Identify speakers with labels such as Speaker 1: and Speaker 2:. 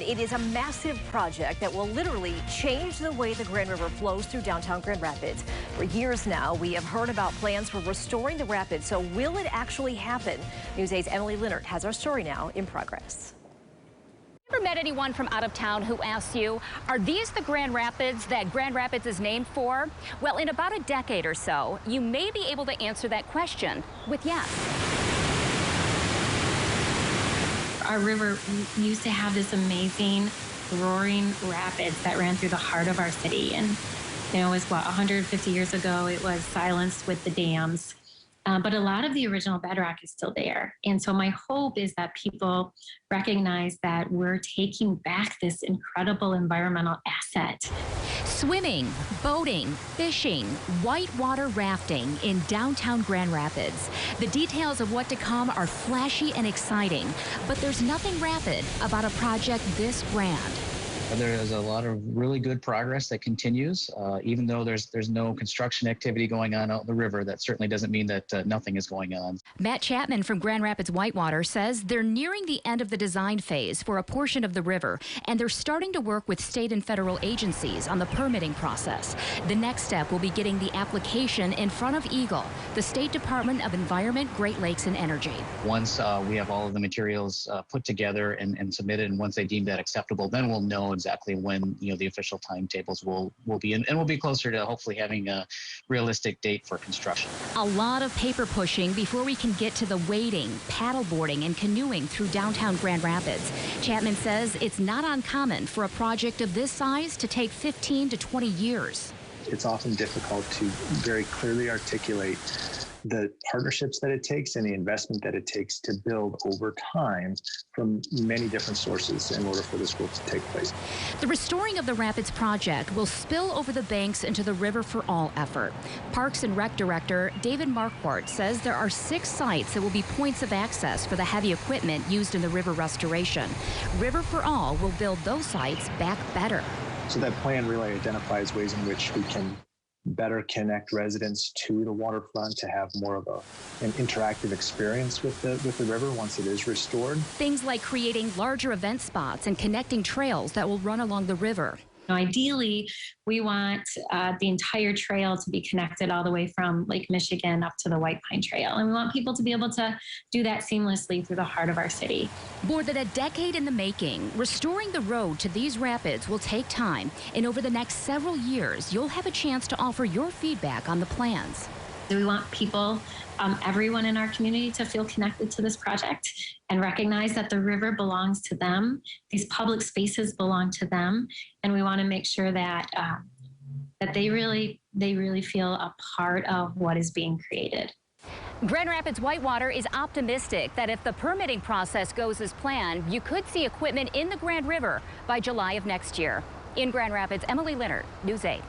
Speaker 1: It is a massive project that will literally change the way the Grand River flows through downtown Grand Rapids. For years now, we have heard about plans for restoring the rapids. So will it actually happen? News 8's Emily Leonard has our story now in progress.
Speaker 2: Ever met anyone from out of town who asks you, are these the Grand Rapids that Grand Rapids is named for? Well, in about a decade or so, you may be able to answer that question with yes.
Speaker 3: Our river used to have this amazing roaring rapids that ran through the heart of our city. And, it was 150 years ago, it was silenced with the dams. But a lot of the original bedrock is still there. And so my hope is that people recognize that we're taking back this incredible environmental asset.
Speaker 2: Swimming, boating, fishing, whitewater rafting in downtown Grand Rapids. The details of what to come are flashy and exciting, but there's nothing rapid about a project this grand.
Speaker 4: There is a lot of really good progress that continues, even though there's no construction activity going on out the river. That certainly doesn't mean that nothing is going on.
Speaker 2: Matt Chapman from Grand Rapids Whitewater says they're nearing the end of the design phase for a portion of the river, and they're starting to work with state and federal agencies on the permitting process. The next step will be getting the application in front of EGLE, the State Department of Environment, Great Lakes and Energy.
Speaker 4: Once we have all of the materials put together and submitted, and once they deem that acceptable, then we'll know exactly when the official timetables will be in, and we'll be closer to hopefully having a realistic date for construction.
Speaker 2: A lot of paper pushing before we can get to the wading, paddleboarding, and canoeing through downtown Grand Rapids. Chapman says it's not uncommon for a project of this size to take 15 to 20 years.
Speaker 5: It's often difficult to very clearly articulate the partnerships that it takes and the investment that it takes to build over time from many different sources in order for this work to take place.
Speaker 2: The restoring of the Rapids project will spill over the banks into the River for All effort. Parks and Rec Director David Marquardt says there are 6 sites that will be points of access for the heavy equipment used in the river restoration. River for All will build those sites back better.
Speaker 5: So that plan really identifies ways in which we can better connect residents to the waterfront to have more of an interactive experience with the river once it is restored.
Speaker 2: Things like creating larger event spots and connecting trails that will run along the river.
Speaker 3: Ideally, we want the entire trail to be connected all the way from Lake Michigan up to the White Pine Trail. And we want people to be able to do that seamlessly through the heart of our city.
Speaker 2: More than a decade in the making, restoring the road to these rapids will take time. And over the next several years, you'll have a chance to offer your feedback on the plans.
Speaker 3: We want people, everyone in our community, to feel connected to this project and recognize that the river belongs to them. These public spaces belong to them, and we want to make sure that that they really feel a part of what is being created.
Speaker 2: Grand Rapids Whitewater is optimistic that if the permitting process goes as planned, you could see equipment in the Grand River by July of next year. In Grand Rapids, Emily Leonard, News 8.